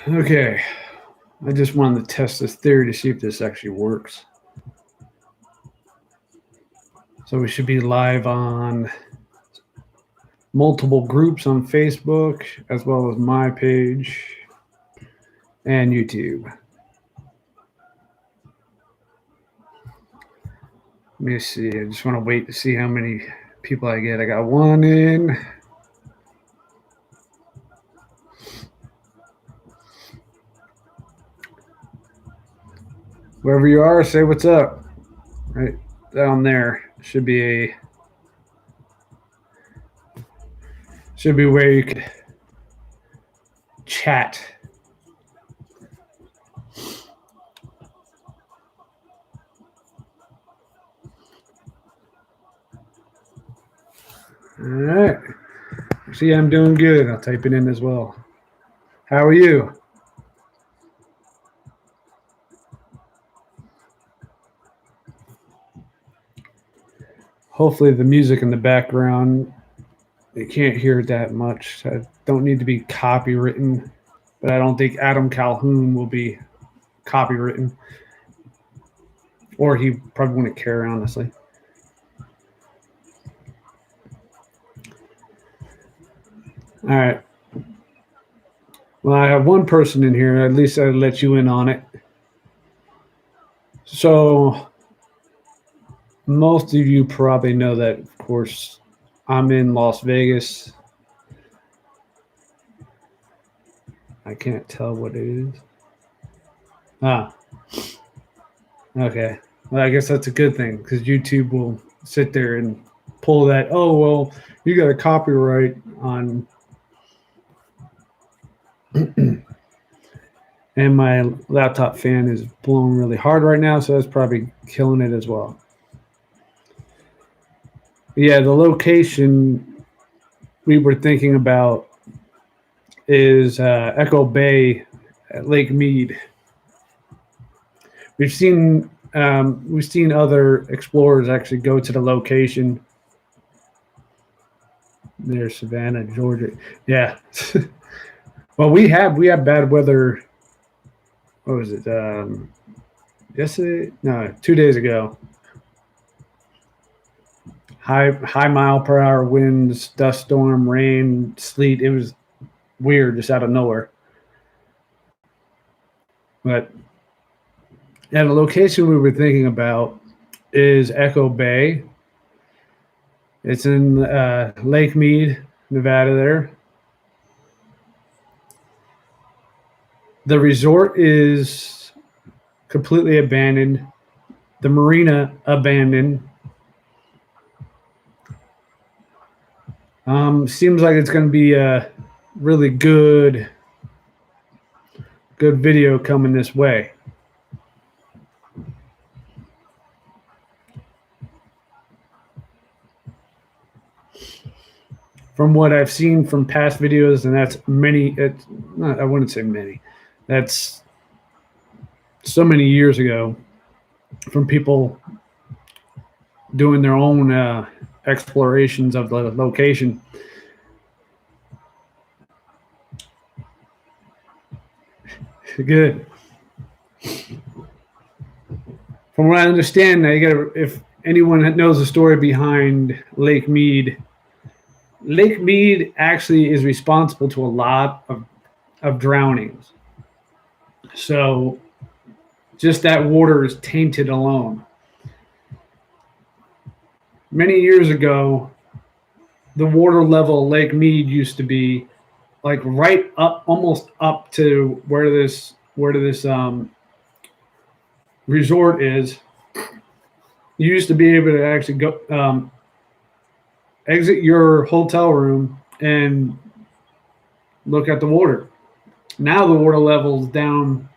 Okay. I just wanted to test this theory to see if this actually works. So we should be live on multiple groups on Facebook, as well as my page and YouTube. Let me see. I just want to wait to see how many people I get. I got one in. Wherever you are, say what's up. Right down there should be where you could chat. All right. See, I'm doing good. I'll type it in as well. How are you? Hopefully the music in the background, you can't hear it that much. I don't need to be copywritten, but I don't think Adam Calhoun will be copywritten. Or he probably wouldn't care, honestly. All right. Well, I have one person in here. At least I'll let you in on it. So most of you probably know that, of course, I'm in Las Vegas. I can't tell what it is. Okay. Well, I guess that's a good thing because YouTube will sit there and pull that. Oh, well, you got a copyright on. And my laptop fan is blowing really hard right now, so that's probably killing it as well. Yeah, the location we were thinking about is Echo Bay at Lake Mead. We've seen other explorers actually go to the location. There's Savannah, Georgia. Yeah. Well, we have bad weather. What was it? Yesterday? No, 2 days ago. High mile per hour winds, dust storm, rain, sleet. It was weird, just out of nowhere. But yeah, the location we were thinking about is Echo Bay. It's in Lake Mead, Nevada there. The resort is completely abandoned. The marina abandoned. Seems like it's going to be a really good video coming this way. From what I've seen from past videos, and that's many, I wouldn't say many, that's so many years ago, from people doing their own explorations of the location. Good. From what I understand, if anyone knows the story behind Lake Mead, Lake Mead actually is responsible to a lot of drownings. So just that water is tainted alone. Many years ago, the water level of Lake Mead used to be like right up, almost up to where this resort is. You used to be able to actually go exit your hotel room and look at the water. Now the water level is down.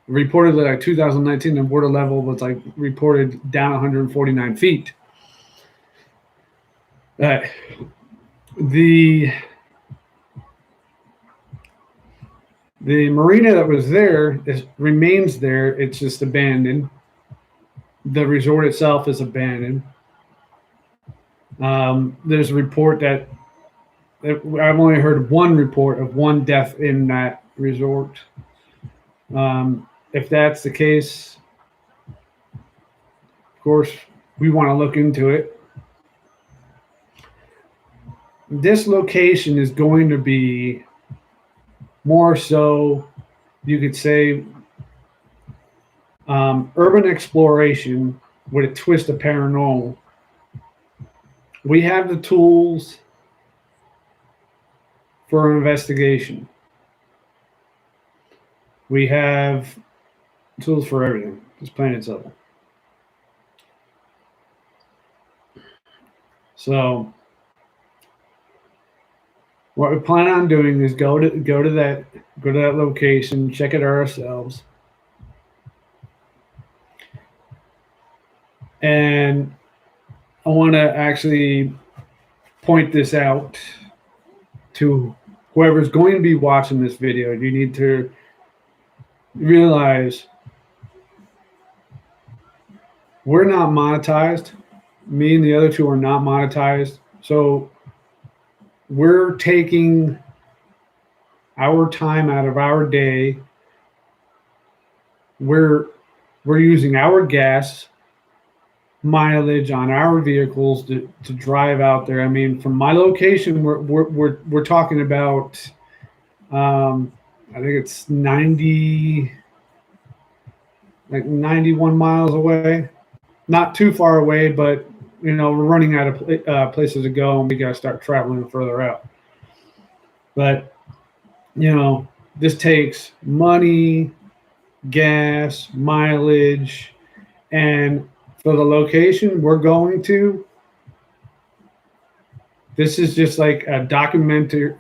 Reportedly, like 2019, the water level was like reported down 149 feet. The marina that was there remains there. It's just abandoned. The resort itself is abandoned. There's a report that I've only heard one report of one death in that resort. If that's the case, of course, we want to look into it. This location is going to be more so, you could say, urban exploration with a twist of paranormal. We have the tools for an investigation. We have tools for everything. Just plain and simple. So what we plan on doing is go to that location, check it ourselves, and I want to actually point this out to whoever's going to be watching this video. You need to realize we're not monetized. Me and the other two are not monetized. So we're taking our time out of our day. We're using our gas mileage on our vehicles to drive out there. I mean, from my location, we're talking about I think it's 91 miles away. Not too far away, but we're running out of places to go, and we got to start traveling further out. But this takes money, gas, mileage, and for the location we're going to, this is just like a documented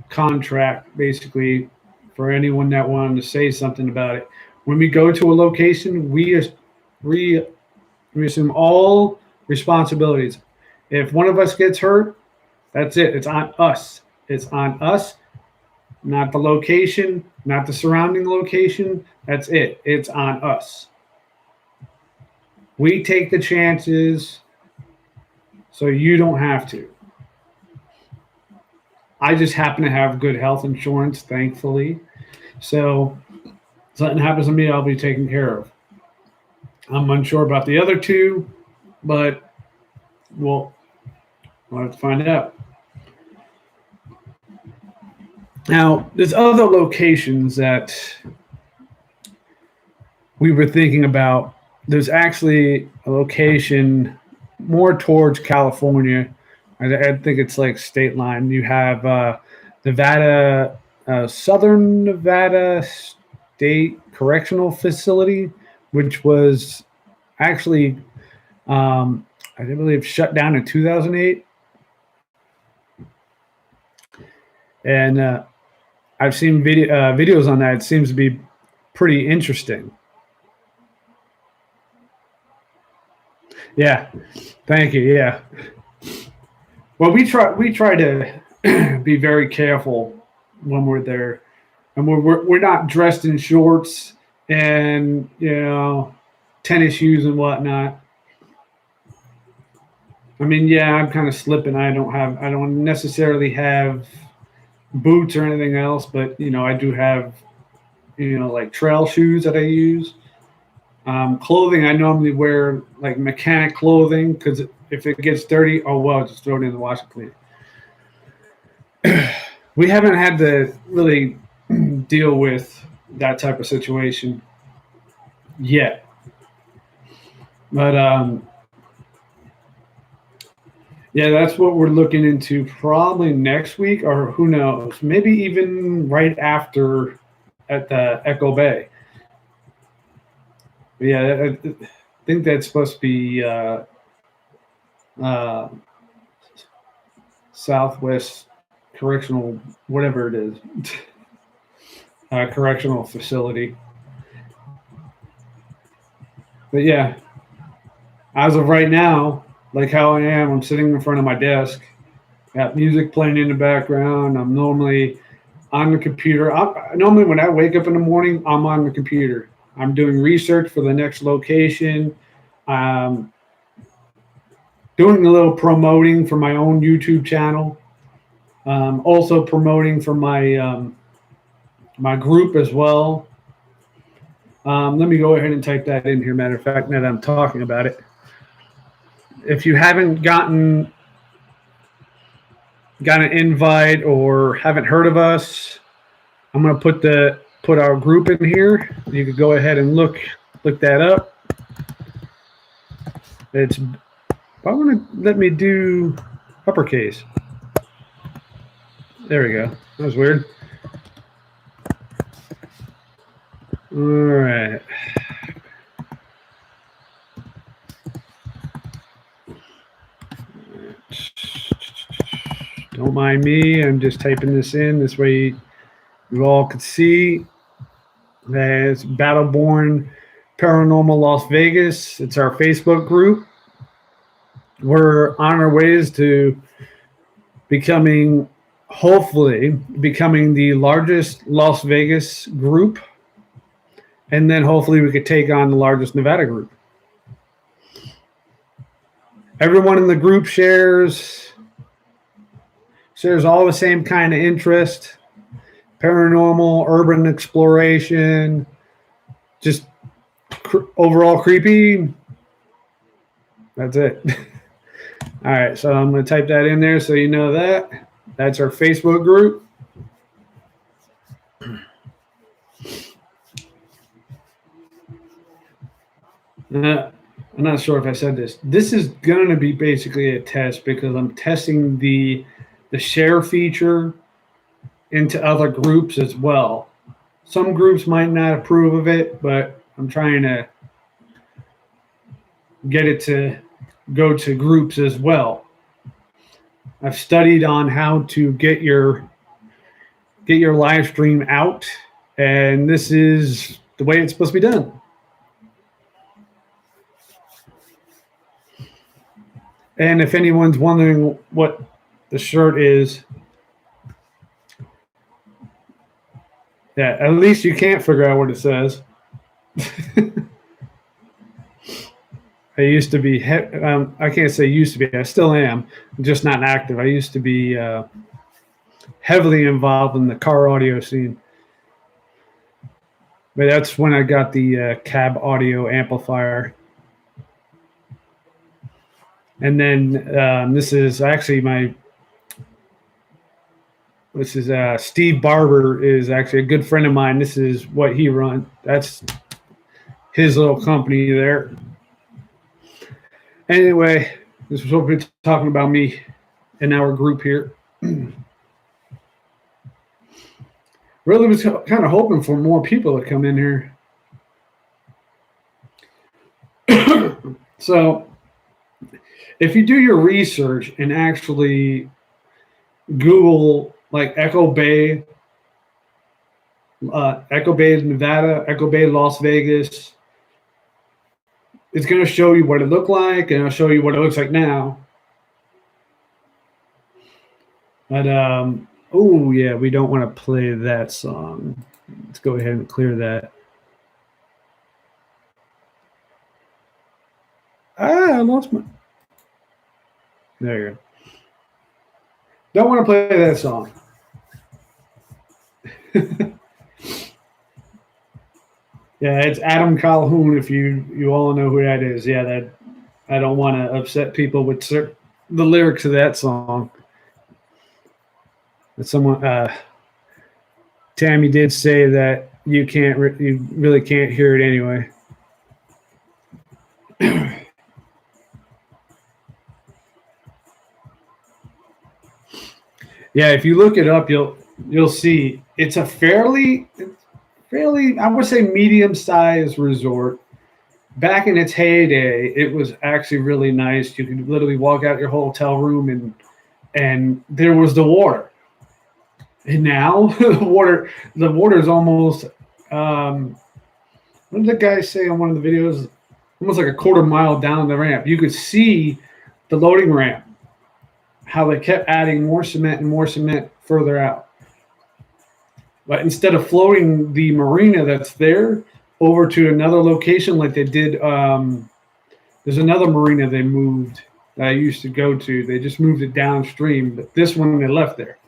contract, basically, for anyone that wanted to say something about it. When we go to a location, we assume all responsibilities. If one of us gets hurt, that's it. It's on us. It's on us, not the location, not the surrounding location. That's it. It's on us. We take the chances so you don't have to. I just happen to have good health insurance, thankfully. So if something happens to me, I'll be taken care of. I'm unsure about the other two, but we'll have to find out. Now, there's other locations that we were thinking about. There's actually a location more towards California. I think it's like state line. You have Nevada, Southern Nevada State Correctional Facility, which was actually, I believe, shut down in 2008. And I've seen videos on that. It seems to be pretty interesting. Yeah, thank you. Yeah. Well, we try to be very careful when we're there, and we're not dressed in shorts and tennis shoes and whatnot. I mean, yeah, I'm kind of slipping. I don't necessarily have boots or anything else, but I do have like trail shoes that I use. Clothing, I normally wear like mechanic clothing, because if it gets dirty, oh well, just throw it in the wash and clean it. We haven't had to really deal with that type of situation yet. But yeah, that's what we're looking into probably next week, or who knows, maybe even right after at the Echo Bay. But yeah, I think that's supposed to be Southwest Correctional, whatever it is, correctional facility. But yeah, as of right now, like how I am, I'm sitting in front of my desk, got music playing in the background. I'm normally on the computer. Normally when I wake up in the morning, I'm on the computer. I'm doing research for the next location. Doing a little promoting for my own YouTube channel. Also promoting for my my group as well. Let me go ahead and type that in here. Matter of fact, now that I'm talking about it, if you haven't got an invite or haven't heard of us, I'm going to put our group in here. You could go ahead and look that up. It's I want to let me do uppercase. There we go. That was weird. All right. Don't mind me. I'm just typing this in. This way you all could see. That's Battleborn Paranormal Las Vegas. It's our Facebook group. We're on our ways to hopefully becoming the largest Las Vegas group. And then hopefully we could take on the largest Nevada group. Everyone in the group shares all the same kind of interest. Paranormal, urban exploration, just overall creepy. That's it. All right, so I'm going to type that in there so you know that. That's our Facebook group. I'm not sure if I said this. This is going to be basically a test because I'm testing the share feature into other groups as well. Some groups might not approve of it, but I'm trying to get it to go to groups as well. I've studied on how to get your live stream out, and this is the way it's supposed to be done. And if anyone's wondering what the shirt is, yeah, at least you can't figure out what it says. I used to be, I can't say used to be, I still am, I'm just not active. I used to be heavily involved in the car audio scene. But that's when I got the cab audio amplifier. And then this is actually Steve Barber is actually a good friend of mine. This is what he runs. That's his little company there. Anyway, this was what we're talking about me and our group here. Really was kind of hoping for more people to come in here. So if you do your research and actually Google like Echo Bay, Nevada, Echo Bay, Las Vegas, it's going to show you what it looked like, and I'll show you what it looks like now. But, oh, yeah, we don't want to play that song. Let's go ahead and clear that. I lost my... There you go. Don't want to play that song. Yeah, it's Adam Calhoun. If you all know who that is, yeah, that I don't want to upset people with the lyrics of that song. But someone, Tammy did say that you really can't hear it anyway. Yeah, if you look it up, you'll see it's a fairly, I would say, medium-sized resort. Back in its heyday, it was actually really nice. You could literally walk out your hotel room and there was the water. And now the water is almost what did the guy say on one of the videos? Almost like a quarter mile down the ramp. You could see the loading ramp, how they kept adding more cement further out. But instead of floating the marina that's there over to another location like they did, there's another marina they moved that I used to go to. They just moved it downstream, but this one they left there.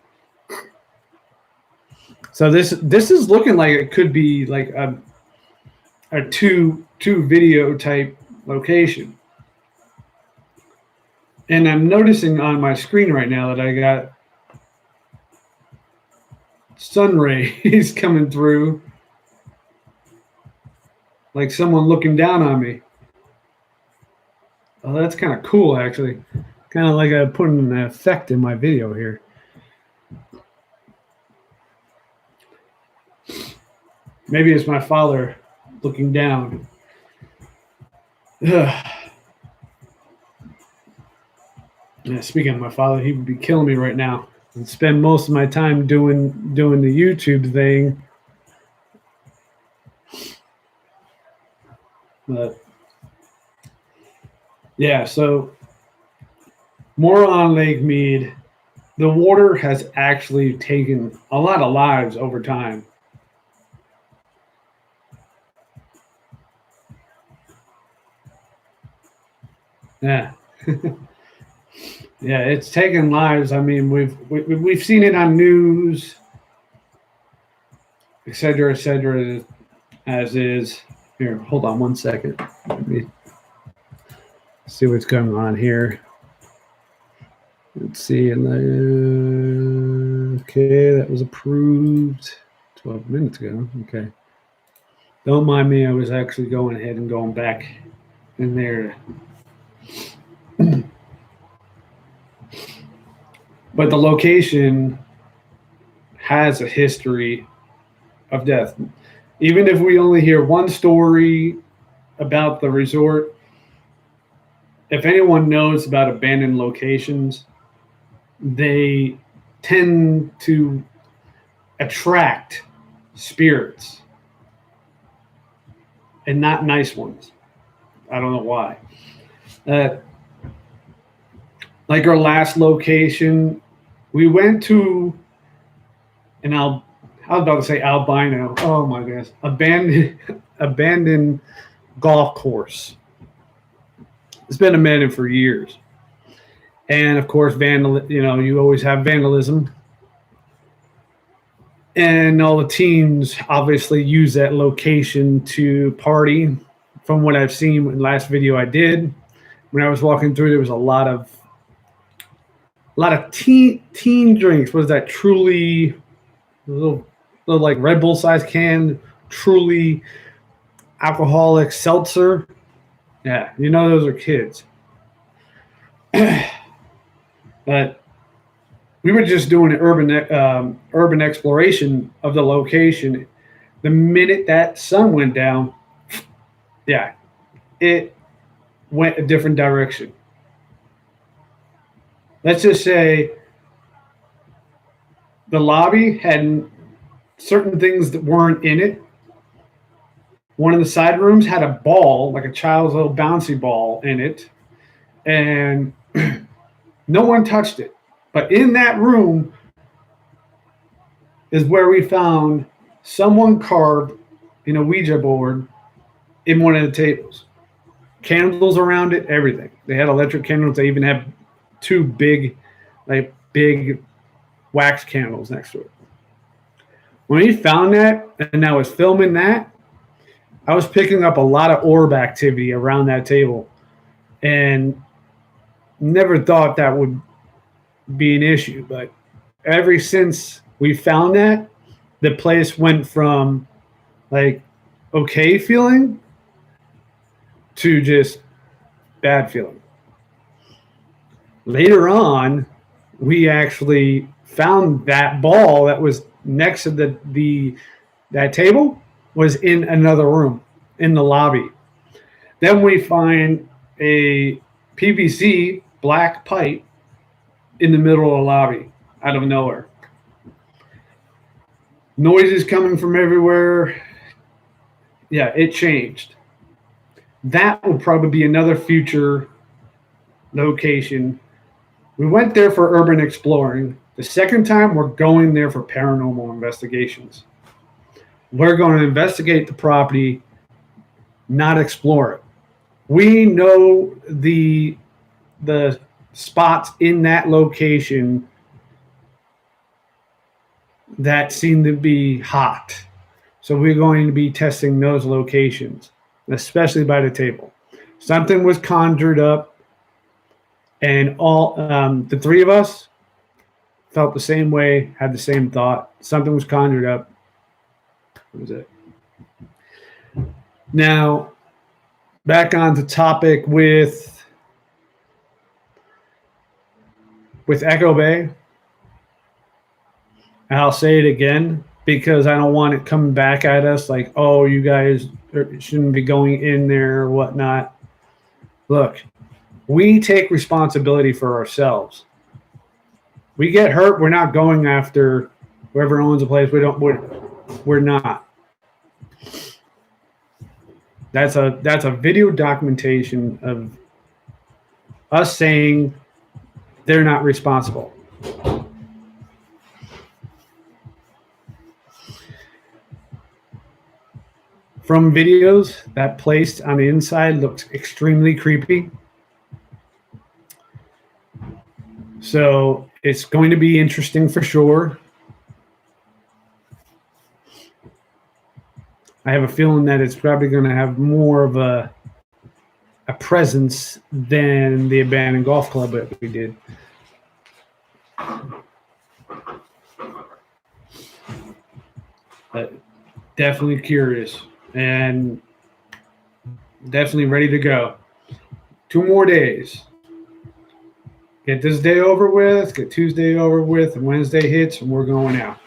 So this is looking like it could be like a two video type location. And I'm noticing on my screen right now that I got sun rays coming through, like someone looking down on me. Oh, that's kind of cool, actually. Kind of like I put an effect in my video here. Maybe it's my father looking down. Ugh. Yeah, speaking of my father, he would be killing me right now and spend most of my time doing the YouTube thing. But yeah, so more on Lake Mead. The water has actually taken a lot of lives over time. Yeah. Yeah, it's taken lives. I mean, we've seen it on news, et cetera, as is. Here, hold on one second. Let me see what's going on here. Let's see. Okay, that was approved 12 minutes ago. Okay. Don't mind me. I was actually going ahead and going back in there. But the location has a history of death. Even if we only hear one story about the resort, if anyone knows about abandoned locations, they tend to attract spirits and not nice ones. I don't know why. Like our last location, we went to I was about to say albino. Oh my goodness. Abandoned golf course. It's been abandoned for years. And of course, you always have vandalism. And all the teens obviously use that location to party. From what I've seen in the last video I did, when I was walking through, there was a lot of teen drinks. What is that? Truly, little like Red Bull size can, Truly alcoholic seltzer. Yeah, those are kids. But we were just doing an urban exploration of the location. The minute that sun went down, yeah, it went a different direction. Let's just say the lobby had certain things that weren't in it. One of the side rooms had a ball, like a child's little bouncy ball in it, and no one touched it. But in that room is where we found someone carved in a Ouija board in one of the tables. Candles around it, everything. They had electric candles. They even had two big wax candles next to it. When we found that and I was filming that, I was picking up a lot of orb activity around that table and never thought that would be an issue. But ever since we found that, the place went from like okay feeling to just bad feeling. Later on, we actually found that ball that was next to that table was in another room in the lobby. Then we find a PVC black pipe in the middle of the lobby out of nowhere. Noises coming from everywhere. Yeah, it changed. That will probably be another future location. We went there for urban exploring. The second time, we're going there for paranormal investigations. We're going to investigate the property, not explore it. We know the spots in that location that seemed to be hot. So we're going to be testing those locations, especially by the table. Something was conjured up, and all the three of us felt the same way, had the same thought. Something was conjured up. What was it? Now, back on the topic with Echo Bay. And I'll say it again because I don't want it coming back at us like, oh, you guys shouldn't be going in there or whatnot. Look, we take responsibility for ourselves. We get hurt, we're not going after whoever owns the place. We're not. That's a video documentation of us saying they're not responsible. From videos, that place on the inside looks extremely creepy. So it's going to be interesting for sure. I have a feeling that it's probably going to have more of a presence than the abandoned golf club that we did. But definitely curious and definitely ready to go. 2 more days. Get this day over with, get Tuesday over with, and Wednesday hits, and we're going out.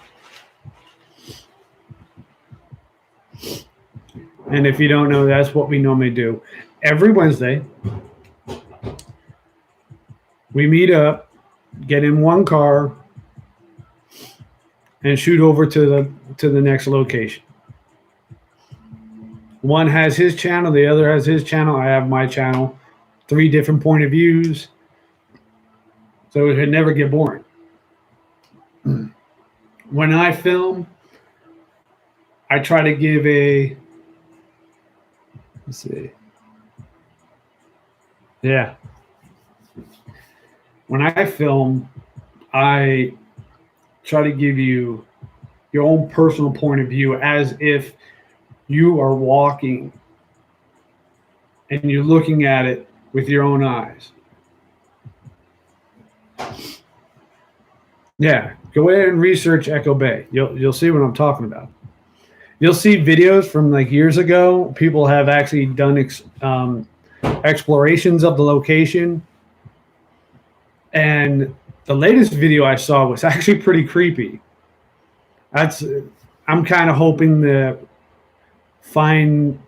And if you don't know, that's what we normally do. Every Wednesday, we meet up, get in one car, and shoot over to the next location. One has his channel, the other has his channel, I have my channel. 3 different point of views. So it could never get boring. When I film, I try to give let's see. Yeah. When I film, I try to give you your own personal point of view as if you are walking and you're looking at it with your own eyes. Yeah, go ahead and research Echo Bay. You'll see what I'm talking about. You'll see videos from like years ago. People have actually done explorations of the location. And the latest video I saw was actually pretty creepy. I'm kind of hoping to find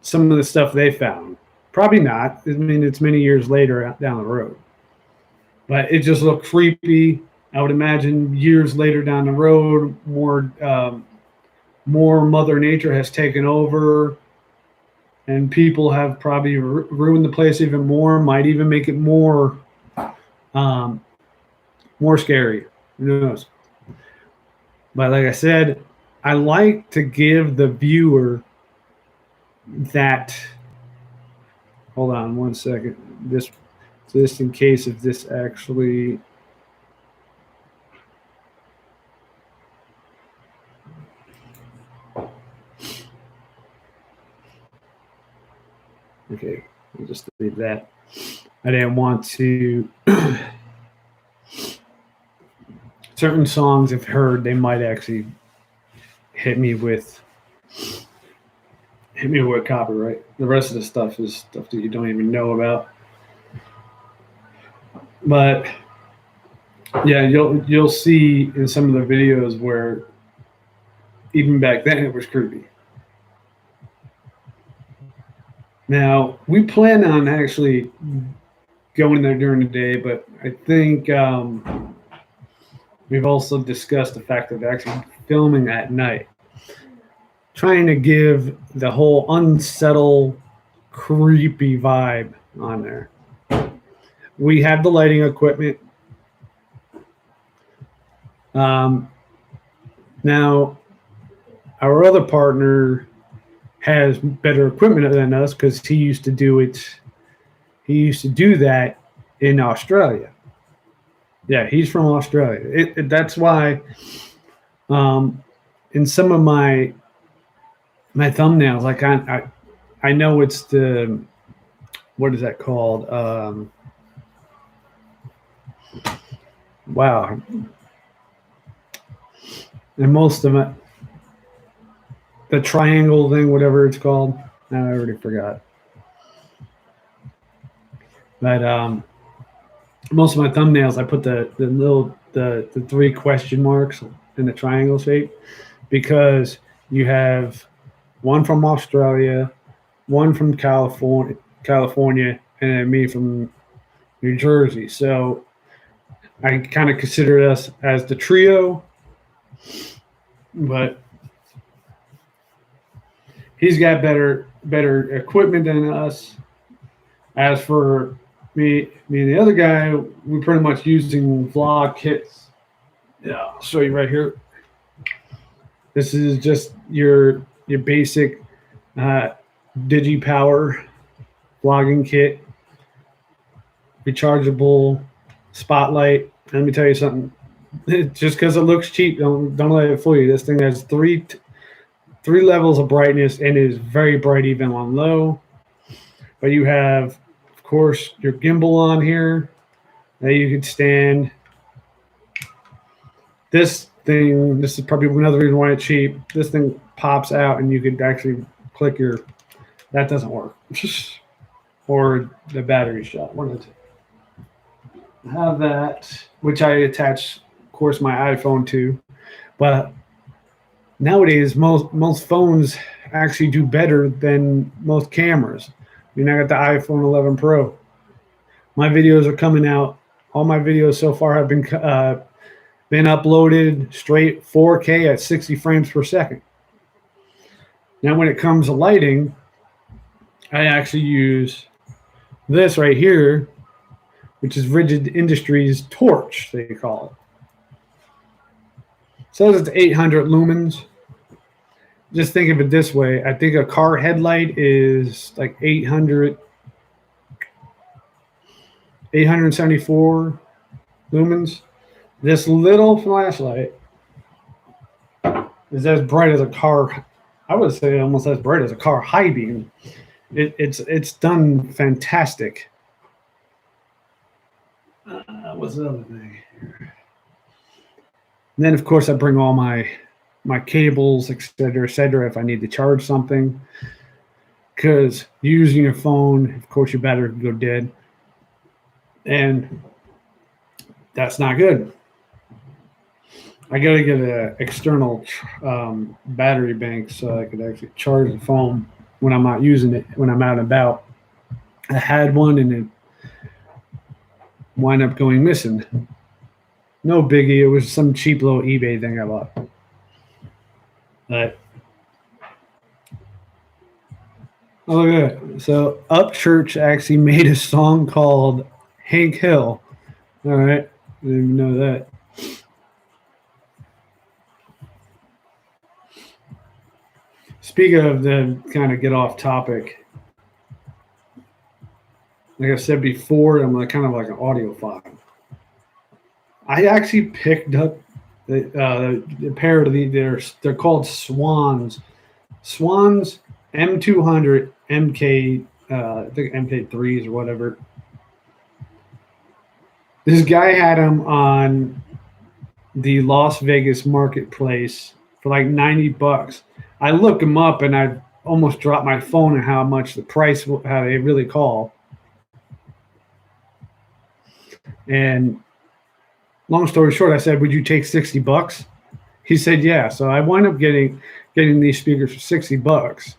some of the stuff they found. Probably not. I mean, it's many years later down the road. But it just looked creepy. I would imagine years later down the road, more Mother Nature has taken over, and people have probably ruined the place even more. Might even make it more scary. Who knows? But like I said, I like to give the viewer that. Hold on 1 second. Just in case if this actually. Okay, we'll just leave that. I didn't want to. Certain songs, if heard, they might actually hit me with copyright. The rest of the stuff is stuff that you don't even know about. But yeah, you'll see in some of the videos where even back then it was creepy. Now, we plan on actually going there during the day, but I think we've also discussed the fact of actually filming at night, trying to give the whole unsettled, creepy vibe on there. We have the lighting equipment. Now, our other partner has better equipment than us because he used to do it. He used to do that in Australia. Yeah, he's from Australia. That's why In some of my thumbnails, I know it's the, what is that called? Wow. And most of it, the triangle thing, whatever it's called. I already forgot. But most of my thumbnails, I put the little the three question marks in the triangle shape, because you have one from Australia, one from California, and then me from New Jersey. So I kind of consider us as the trio, but he's got better equipment than us. As for me and the other guy, we're pretty much using vlog kits. Yeah, I'll show you right here. This is just your basic DigiPower vlogging kit, rechargeable spotlight. Let me tell you something. Just because it looks cheap, don't let it fool you. This thing has three levels of brightness and is very bright even on low. But you have, of course, your gimbal on here that you could stand. This thing, this is probably another reason why it's cheap. This thing pops out and you could actually click your, that doesn't work. Or the battery shot. One of the two. I have that, which I attach, of course, my iPhone to. But nowadays, most phones actually do better than most cameras. I mean, I got the iPhone 11 Pro. My videos are coming out. All my videos so far have been uploaded straight 4K at 60 frames per second. Now, when it comes to lighting, I actually use this right here, which is Rigid Industries Torch, they call it. It says it's 800 lumens. Just think of it this way. I think a car headlight is like 874 lumens. This little flashlight is as bright as a car. I would say almost as bright as a car high beam. It's done fantastic. What's the other thing? And then, of course, I bring all my cables, et cetera, if I need to charge something. Because using your phone, of course, your battery can go dead. And that's not good. I got to get an external battery bank so I could actually charge the phone when I'm not using it, when I'm out and about. I had one and it wound up going missing. No biggie. It was some cheap little eBay thing I bought. But oh, look at that. So Upchurch actually made a song called Hank Hill. All right. I didn't even know that. Speaking of the kind of get off topic, like I said before, I'm kind of like an audiophile. I actually picked up the pair of they're called Swans M200 MK, I think MK3s or whatever. This guy had them on the Las Vegas marketplace for like $90. I looked them up and I almost dropped my phone and how much the price, how they really call. And long story short, I said, "Would you take $60?" He said, "Yeah." So I wound up getting these speakers for $60.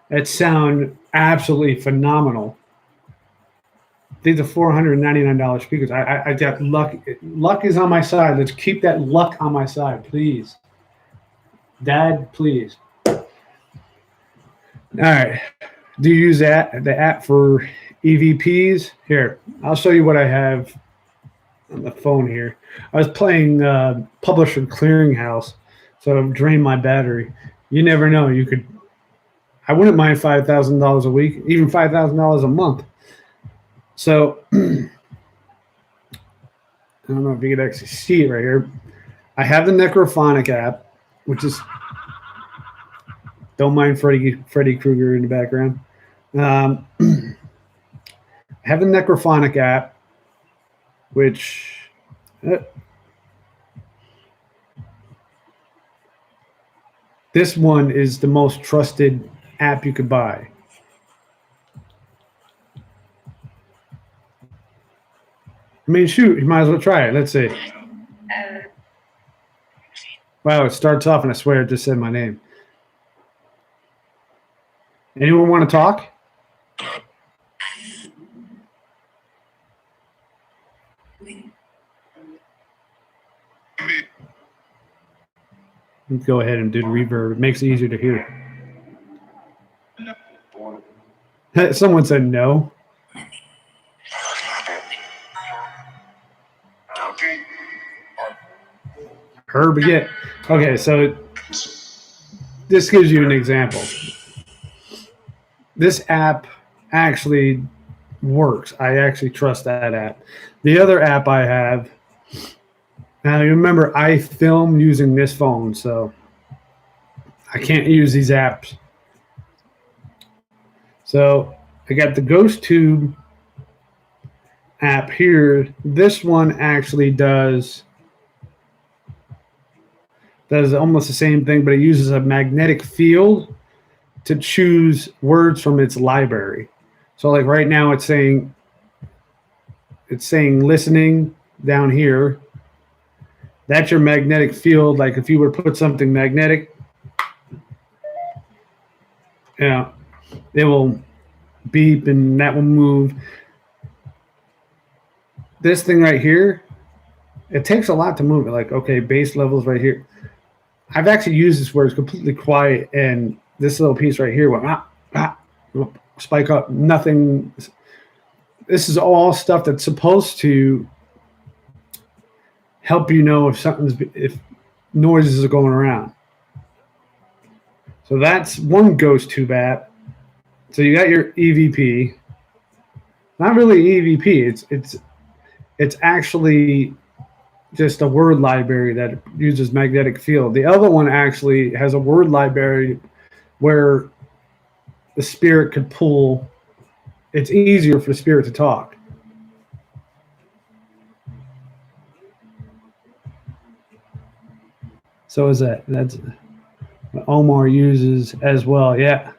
That sound absolutely phenomenal. These are $499 speakers. I got luck. Luck is on my side. Let's keep that luck on my side, please. Dad, please. All right. Do you use the app for EVPs? Here, I'll show you what I have on the phone here. I was playing Publisher Clearinghouse, so it drained my battery. You never know. You could. I wouldn't mind $5,000 a week, even $5,000 a month. So I don't know if you could actually see it right here. I have the Necrophonic app, which is, don't mind Freddy Krueger in the background. I have the Necrophonic app, which this one is the most trusted app you could buy. I mean, shoot, you might as well try it. Let's see. Wow, it starts off and I swear it just said my name. Anyone want to talk? Go ahead and do the reverb. It makes it easier to hear. Someone said no. Herb again. Okay, so this gives you an example. This app actually works. I actually trust that app. The other app I have, now you remember I film using this phone, so I can't use these apps. So I got the GhostTube app here. This one actually does almost the same thing, but it uses a magnetic field to choose words from its library. So like right now it's saying listening down here. That's your magnetic field. Like if you were to put something magnetic, it will beep and that will move. This thing right here, it takes a lot to move it. Like, okay, bass levels right here. I've actually used this where it's completely quiet and this little piece right here went spike up, nothing. This is all stuff that's supposed to help you know if noises are going around. So that's one GhostTube app. So you got your EVP. Not really EVP. It's actually just a word library that uses magnetic field. The other one actually has a word library where the spirit could pull. It's easier for the spirit to talk. So that's what Omar uses as well. Yeah,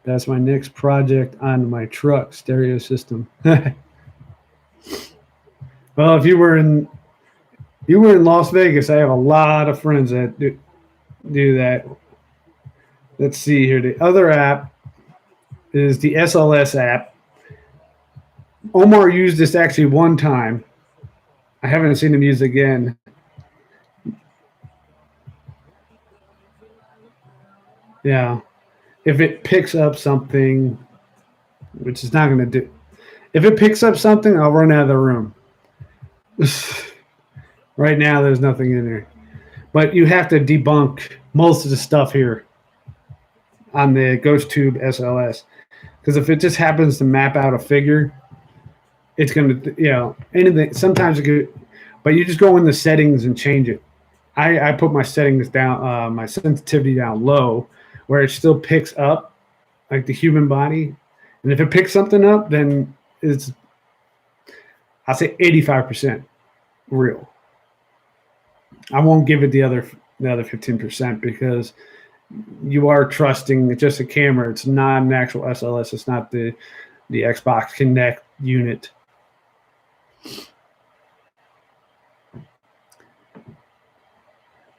that's my next project on my truck stereo system. Well, if you were in Las Vegas, I have a lot of friends that do that. Let's see here. The other app is the SLS app. Omar used this actually one time. I haven't seen him use it again. Yeah. If it picks up something, which it's not going to do. If it picks up something, I'll run out of the room. Right now, there's nothing in there. But you have to debunk most of the stuff here on the GhostTube SLS. Because if it just happens to map out a figure, it's going to, anything. Sometimes it could, but you just go in the settings and change it. I put my settings down, my sensitivity down low, where it still picks up like the human body. And if it picks something up, then it's, I'll say 85% real. I won't give it the other 15% because you are trusting just a camera. It's not an actual SLS. It's not the Xbox Kinect unit.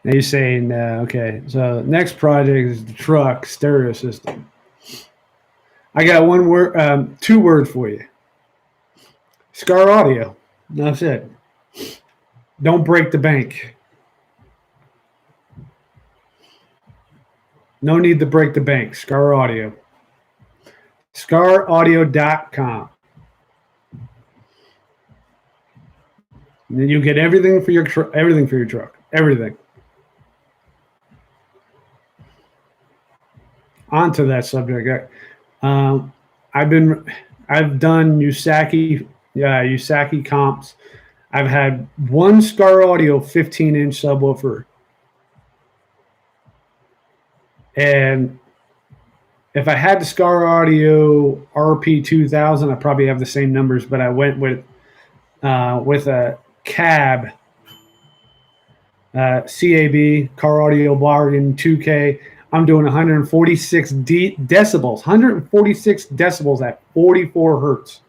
Now you're saying, okay, so next project is the truck stereo system. I got one word, 2 words for you. Scar Audio. That's it. Don't break the bank. No need to break the bank. Scar Audio. ScarAudio.com. And then you get everything for your truck. Everything. Onto that subject. I've done Usaki comps. I've had one Scar Audio 15-inch subwoofer, and if I had the Scar Audio RP2000, I probably have the same numbers, but I went with a cab, CAB, Car Audio Bargain 2K. I'm doing 146 decibels, 146 decibels at 44 hertz.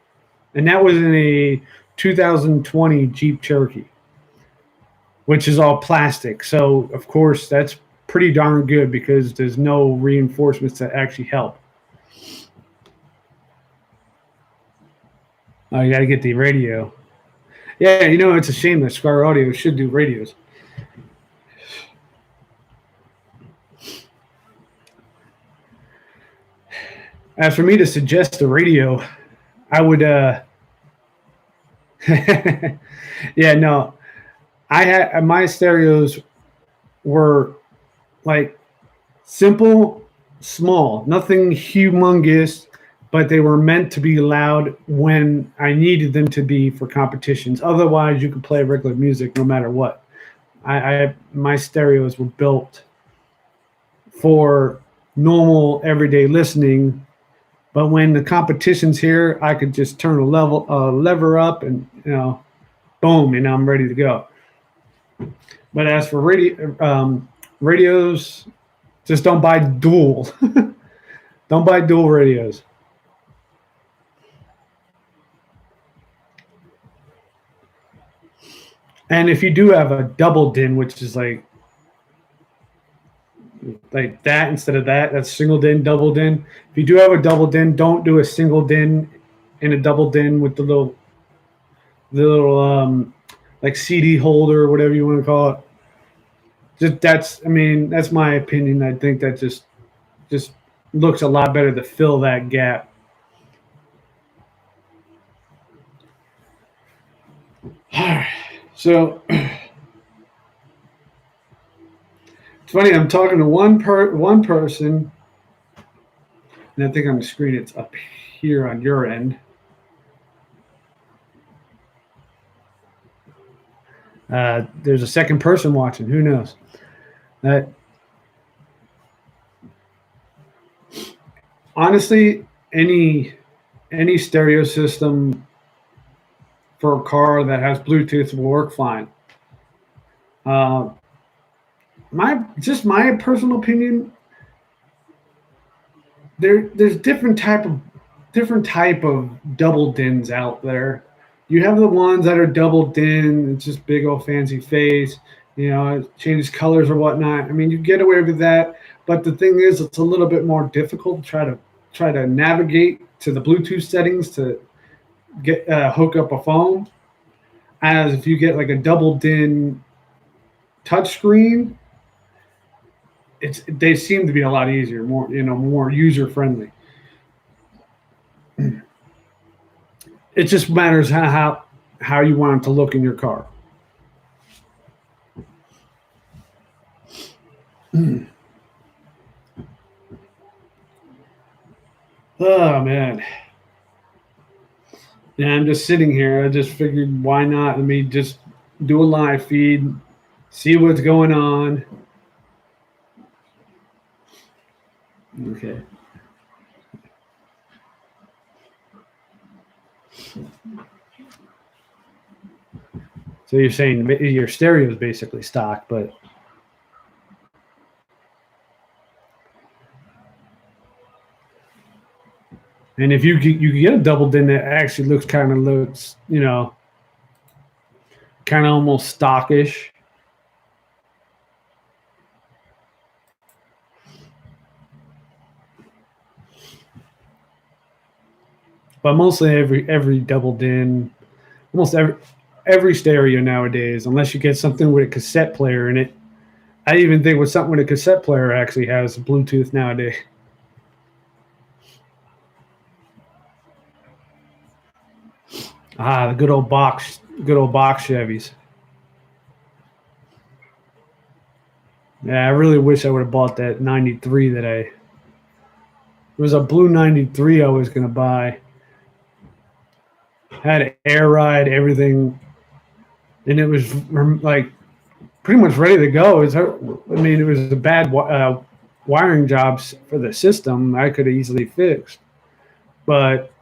And that was in a 2020 Jeep Cherokee, which is all plastic. So, of course, that's pretty darn good because there's no reinforcements that actually help. Oh, you got to get the radio. Yeah, you know, it's a shame that Scar Audio should do radios. As for me to suggest a radio, I would, yeah, no, I had my stereos were like simple, small, nothing humongous, but they were meant to be loud when I needed them to be for competitions. Otherwise, you could play regular music no matter what. My stereos were built for normal everyday listening, but when the competition's here, I could just turn a lever up, and boom, and I'm ready to go. But as for radios, just don't buy dual. Don't buy dual radios. And if you do have a double din, which is like that instead of that, that's single din, double din. If you do have a double din, don't do a single din and a double din with the little like CD holder or whatever you want to call it. That's my opinion. I think that just looks a lot better to fill that gap. So it's funny. I'm talking to one person, and I think on the screen it's up here on your end. There's a second person watching. Who knows? Honestly, any stereo system for a car that has Bluetooth will work fine. My personal opinion. There's different type of double dins out there. You have the ones that are double din, it's just big old fancy face, it changes colors or whatnot. I mean, you get away with that, but the thing is, it's a little bit more difficult to try to navigate to the Bluetooth settings to get hook up a phone. As if you get like a double din touchscreen, they seem to be a lot easier, more user friendly. It just matters how you want it to look in your car. Oh man. Yeah, I'm just sitting here. I just figured, why not? Let me just do a live feed, see what's going on. Okay. So you're saying your stereo is basically stock, but and if you get a double din that actually looks kind of almost stockish. But mostly every double din, almost every stereo nowadays, unless you get something with a cassette player in it. I even think with something with a cassette player actually has Bluetooth nowadays. The good old box Chevys. Yeah, I really wish I would have bought that 93 that it was a blue 93 I was going to buy. Had air ride, everything. and it was like pretty much ready to go. I mean, it was a bad wiring jobs for the system I could have easily fixed, but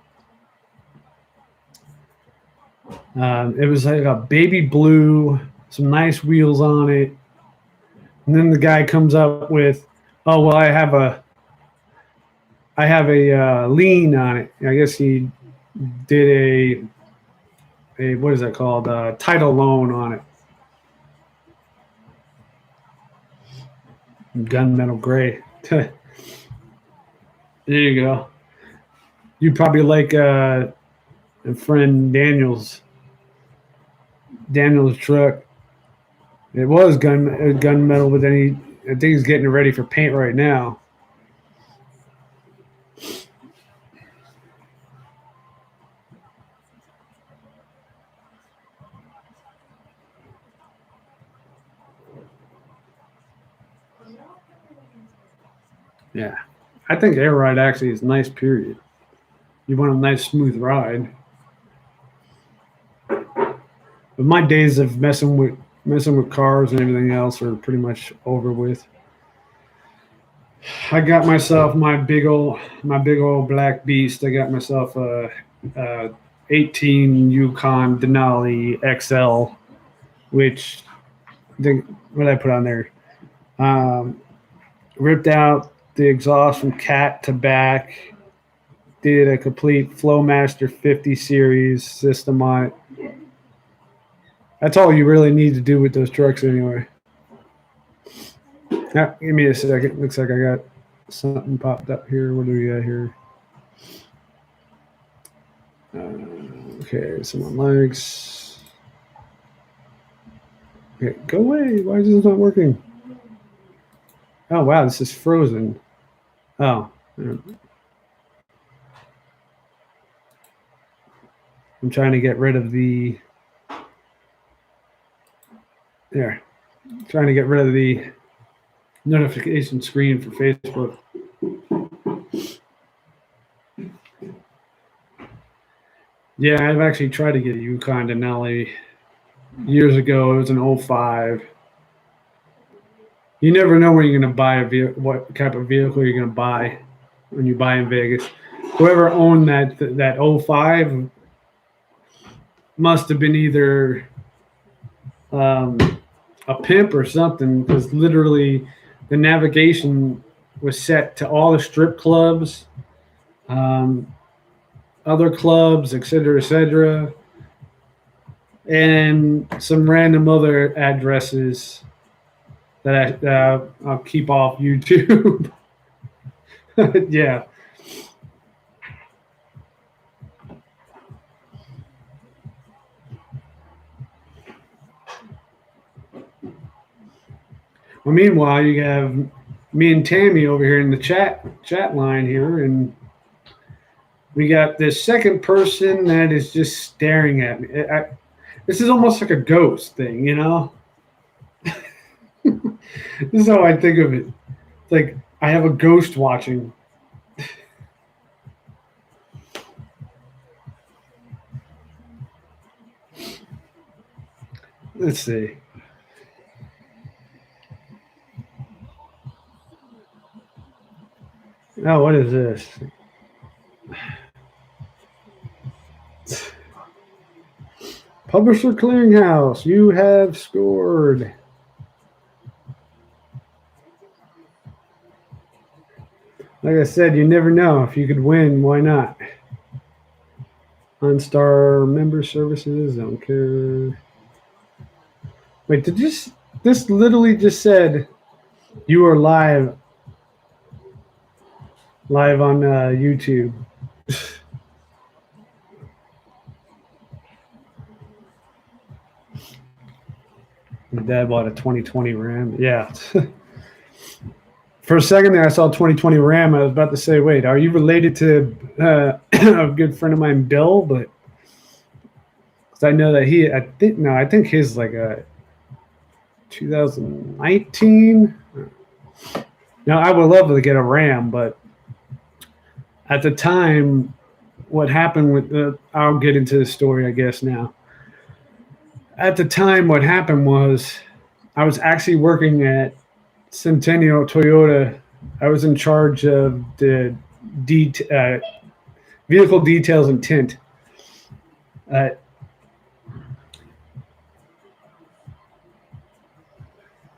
it was like a baby blue, some nice wheels on it, and then the guy comes up with, "Oh well, I have a lien on it." I guess he did a what is that called? Title loan on it. Gunmetal gray. There you go. You probably like a friend Daniel's truck. It was gunmetal, but then I think he's getting it ready for paint right now. Yeah, I think air ride actually is nice. Period. You want a nice smooth ride. But my days of messing with cars and everything else are pretty much over with. I got myself my big old black beast. I got myself a 18 Yukon Denali XL, which what did I put on there? Um, Ripped out the exhaust from cat to back. Did a complete Flowmaster 50 series system on it. That's all you really need to do with those trucks anyway. Now, give me a second. Looks like I got something popped up here. What do we got here? Okay, someone likes. Okay, go away. Why is this not working? Oh, wow, this is frozen. Oh. I'm trying to get rid of the. There. Trying to get rid of the notification screen for Facebook. Yeah, I've actually tried to get a Yukon Denali years ago. It was an 05. You never know when you're going to buy what type of vehicle you're going to buy when you buy in Vegas. Whoever owned that 05 must have been either a pimp or something, because literally the navigation was set to all the strip clubs, other clubs, etc., and some random other addresses that I'll keep off YouTube. Yeah. Well, meanwhile, you have me and Tammy over here in the chat line here, and we got this second person that is just staring at me. This is almost like a ghost thing, you know? This is how I think of it. It's like I have a ghost watching. Let's see. Oh, what is this? Publisher Clearinghouse, you have scored. Like I said, you never know. If you could win, why not? OnStar member services, I don't care. Wait, did this literally just said you are live on YouTube? My dad bought a 2020 Ram. Yeah. For a second there, I saw 2020 Ram. I was about to say, wait, are you related to a good friend of mine, Bill? But because I know that I think his like a 2019. Now, I would love to get a Ram, but at the time, what happened with I'll get into the story, I guess, now. at the time, what happened was I was actually working at Centennial Toyota. I was in charge of the vehicle details and tint. Uh,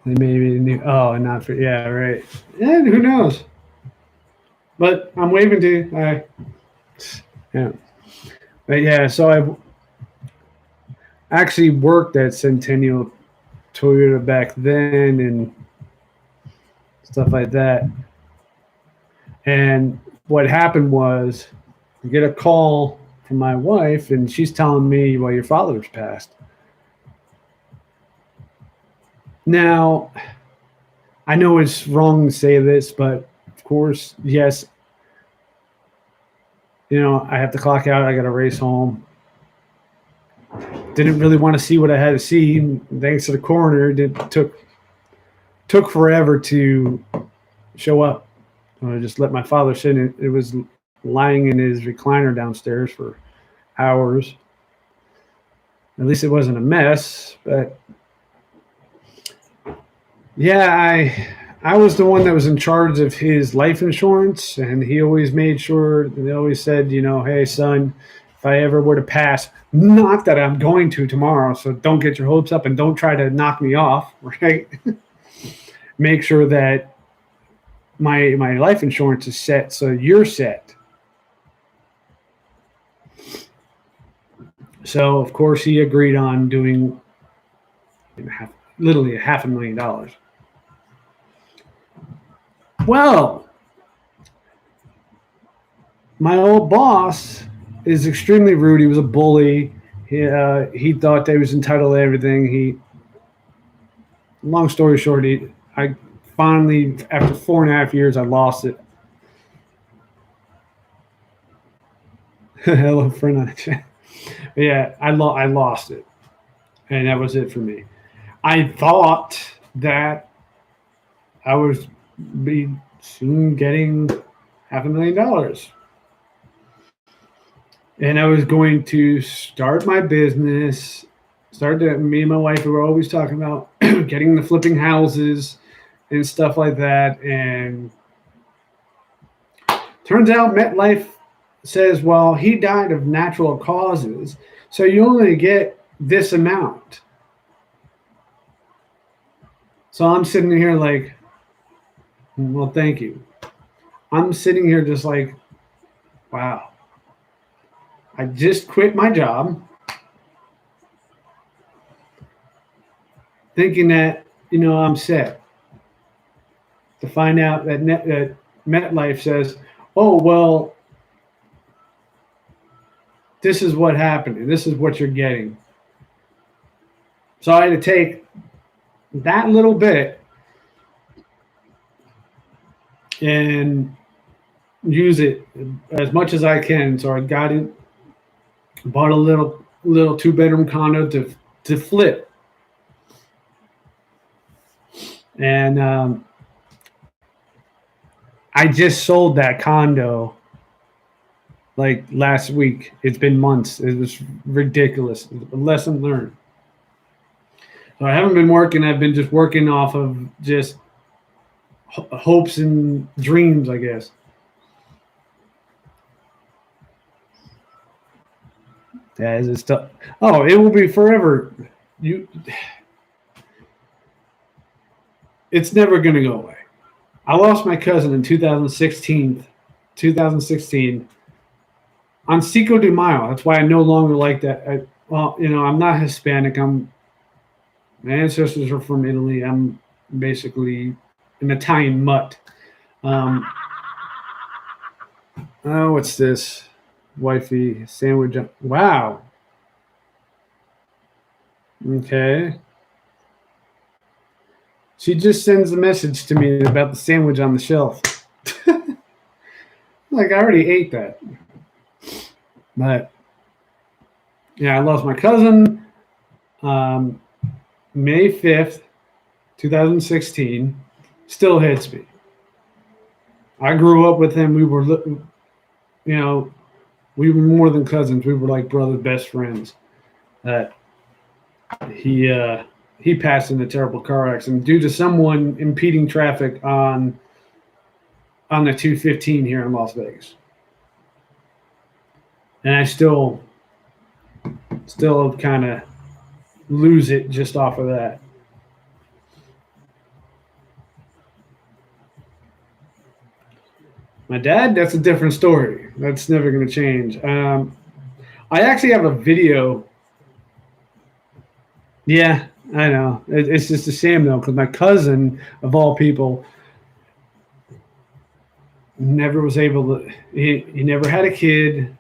Maybe new. Oh, not for. Yeah, right. And who knows? But I'm waving to you. Yeah. But yeah, so I actually worked at Centennial Toyota back then and stuff like that. And what happened was, I get a call from my wife, and she's telling me, "Well, your father's passed." Now, I know it's wrong to say this, but of course, yes, I have to clock out. I got to race home. Didn't really want to see what I had to see. Thanks to the coroner, it took forever to show up. I just let my father sit in. It was lying in his recliner downstairs for hours. At least it wasn't a mess, but yeah, I was the one that was in charge of his life insurance, and he always made sure. They always said, hey son, if I ever were to pass, not that I'm going to tomorrow, so don't get your hopes up and don't try to knock me off, right? Make sure that my life insurance is set, so you're set. So of course he agreed on doing literally $500,000. Well, my old boss is extremely rude. He was a bully. He thought that he was entitled to everything. Long story short, I finally, after 4.5 years, I lost it. Hello, friend on the chat. Yeah, I lost it, and that was it for me. I thought that I was be soon getting $500,000. And I was going to start my business. Me and my wife were always talking about getting the flipping houses and stuff like that. And turns out MetLife says, well, he died of natural causes, so you only get this amount. So I'm sitting here like, well, thank you. I'm sitting here just like, wow. I just quit my job thinking that, I'm set. To find out that MetLife says, oh, well, this is what happened, and this is what you're getting. So I had to take that little bit and use it as much as I can. So I got it, bought a little 2-bedroom condo to flip. And I just sold that condo like last week. It's been months. It was ridiculous. A lesson learned. So I haven't been working. I've been just working off of just hopes and dreams, I guess. Yeah, it's tough. Oh, it will be forever. It's never going to go away. I lost my cousin in 2016 on Cinco de Mayo. That's why I no longer like that. I'm not Hispanic. My ancestors are from Italy. I'm basically an Italian mutt. What's this? Wifey sandwich. Wow. Okay. She just sends a message to me about the sandwich on the shelf. Like, I already ate that. But, yeah, I lost my cousin May 5th, 2016. Still hits me. I grew up with him. We were more than cousins. We were like brothers, best friends. He passed in a terrible car accident due to someone impeding traffic on the 215 here in Las Vegas. And I still kind of lose it just off of that. My dad, that's a different story. That's never going to change. I actually have a video. Yeah, I know. It's just a shame, though, because my cousin, of all people, never was able to. He never had a kid.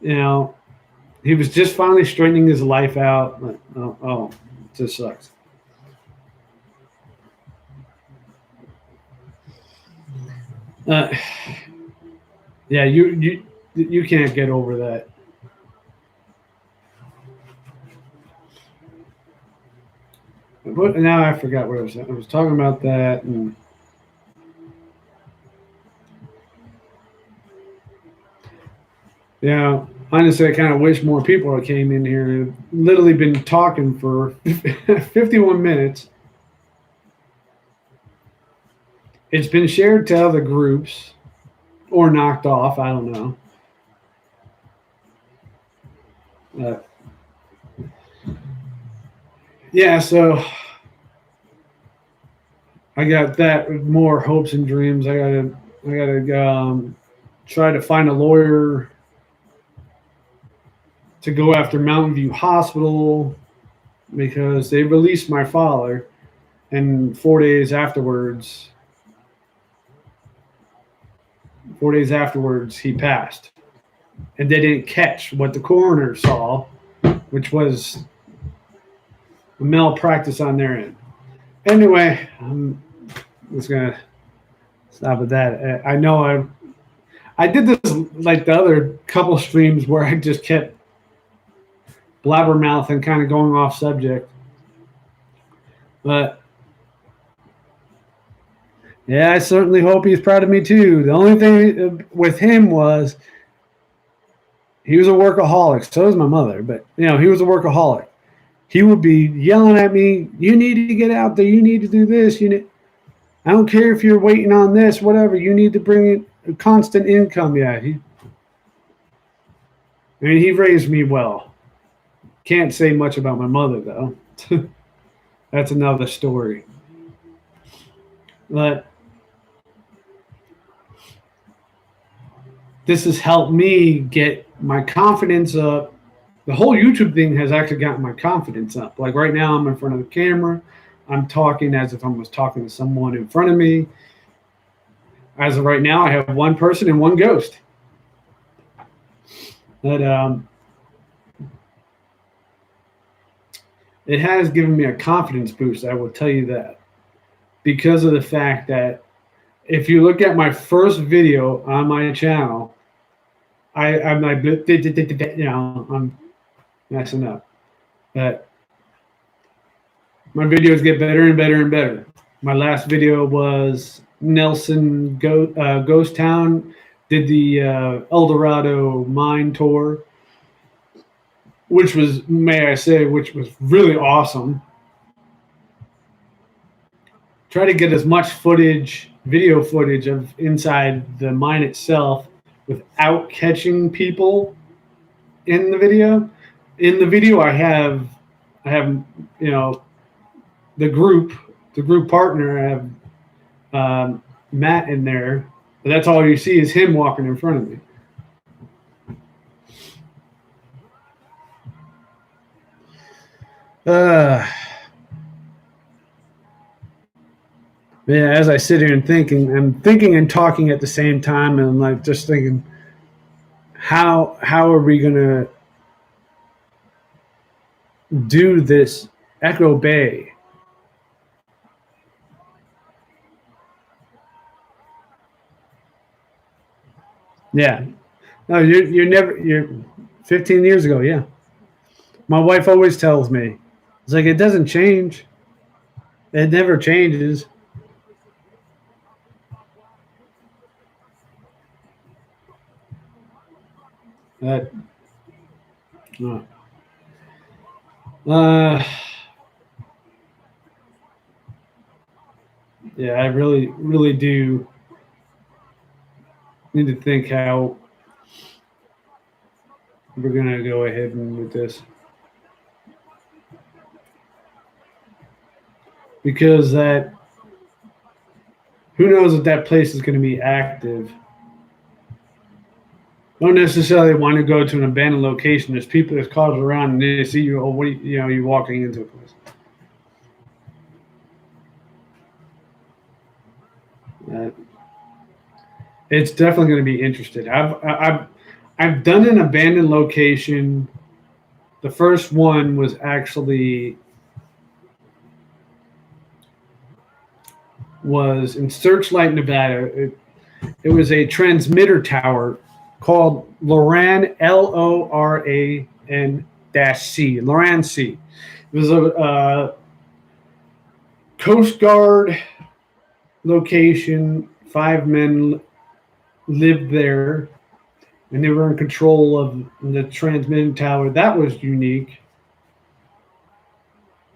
You know, he was just finally straightening his life out. But, oh, it just sucks. Yeah, you can't get over that. But now I forgot what I was. I was talking about that, and yeah, honestly, I kind of wish more people came in here and literally been talking for 51 minutes. It's been shared to other groups or knocked off. I don't know. Uh, yeah, so I got that more hopes and dreams. I gotta try to find a lawyer to go after Mountain View Hospital because they released my father, and 4 days afterwards, he passed, and they didn't catch what the coroner saw, which was a malpractice on their end. Anyway, I'm just gonna stop at that. I know I did this like the other couple streams where I just kept blabbermouth and kind of going off subject, but yeah, I certainly hope he's proud of me too. The only thing with him was he was a workaholic. So was my mother, but he was a workaholic. He would be yelling at me, "You need to get out there. You need to do this. I don't care if you're waiting on this, whatever. You need to bring in a constant income." Yeah, he raised me well. Can't say much about my mother though. That's another story. But this has helped me get my confidence up. The whole YouTube thing has actually gotten my confidence up. Like right now, I'm in front of the camera. I'm talking as if I was talking to someone in front of me. As of right now, I have one person and one ghost. But it has given me a confidence boost. I will tell you that, because of the fact that if you look at my first video on my channel, I'm like, I'm messing up. But my videos get better and better and better. My last video was Nelson Ghost Town, did the El Dorado mine tour, which was really awesome. Try to get as much video footage of inside the mine itself without catching people in the video. In the video, I have the group partner. I have Matt in there, but that's all you see is him walking in front of me. Yeah, as I sit here and I'm thinking and talking at the same time, and I'm like just thinking, how are we gonna do this Echo Bay? Yeah, no, you're 15 years ago. Yeah, my wife always tells me, it's like it doesn't change. It never changes. That Uh, yeah, I really, really do need to think how we're gonna go ahead and with this, because that who knows if that place is going to be active. Don't necessarily want to go to an abandoned location. There's people, there's cars around, and they see you. Oh, what you know? You're walking into a place. Uh, it's definitely going to be interesting. I've done an abandoned location. The first one was actually was in Searchlight, Nevada. It was a transmitter tower called Loran, Loran dash C, Loran C. It was a Coast Guard location. 5 men lived there, and they were in control of the transmitting tower. That was unique.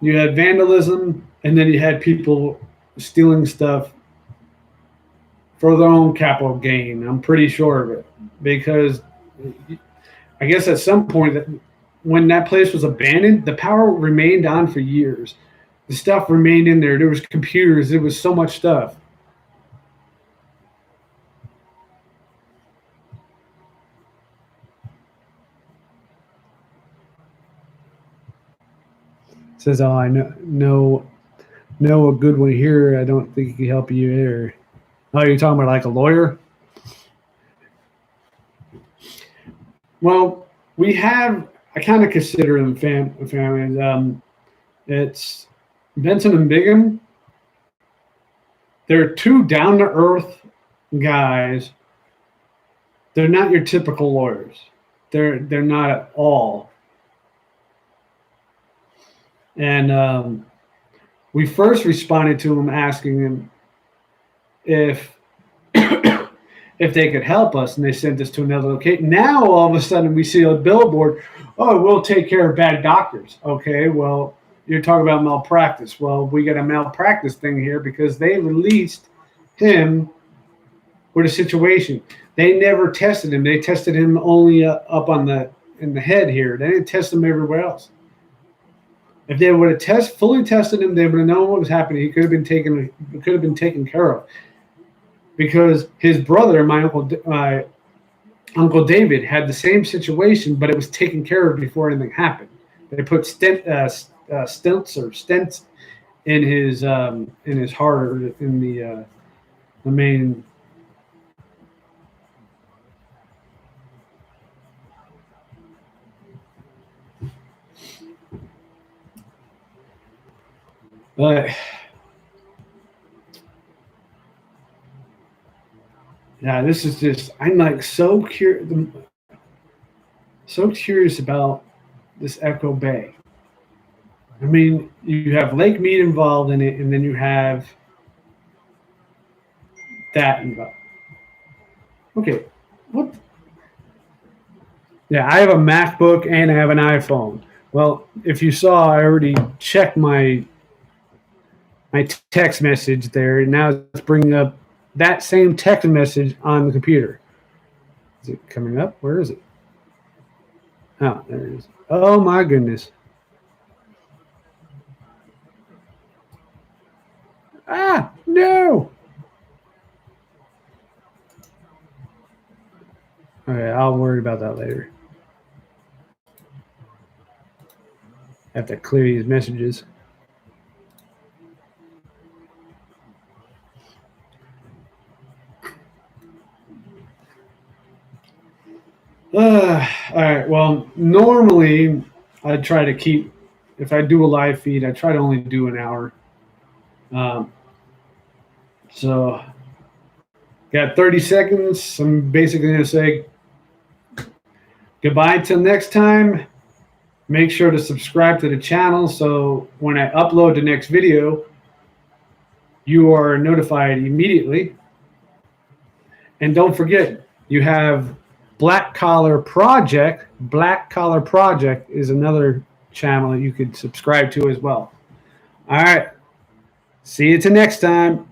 You had vandalism, and then you had people stealing stuff for their own capital gain. I'm pretty sure of it, because I guess at some point when that place was abandoned, the power remained on for years. The stuff remained in there. There was computers. There was so much stuff. Says, "Oh, I know a good one here. I don't think he can help you here." Oh, you're talking about like a lawyer? Well, we have. I kind of consider them families. It's Benson and Bigham. They're two down to earth guys. They're not your typical lawyers. They're not at all. And we first responded to them asking them if if they could help us, and they sent us to another location. Now all of a sudden we see a billboard. Oh, we'll take care of bad doctors. Okay, well, you're talking about malpractice. Well, we got a malpractice thing here because they released him with a situation. They never tested him. They tested him only up on the in the head here. They didn't test him everywhere else. If they would have fully tested him, they would have known what was happening. He could have been taken care of, because his brother, my uncle David, had the same situation, but it was taken care of before anything happened. They put stents in his heart, or in the main. But yeah, this is just, I'm like so curious about this Echo Bay. I mean, you have Lake Mead involved in it, and then you have that involved. Okay, what? Yeah, I have a MacBook and I have an iPhone. Well, if you saw, I already checked my text message there. Now it's bringing up that same text message on the computer. Is it coming up? Where is it? Oh, there it is. Oh my goodness. Ah, no. Okay, I'll worry about that later. I have to clear these messages. All right. Well, normally I try to keep, if I do a live feed, I try to only do an hour. So, got 30 seconds. I'm basically going to say goodbye till next time. Make sure to subscribe to the channel so when I upload the next video, you are notified immediately. And don't forget, you have Black Collar Project. Black Collar Project is another channel that you could subscribe to as well. All right. See you till next time.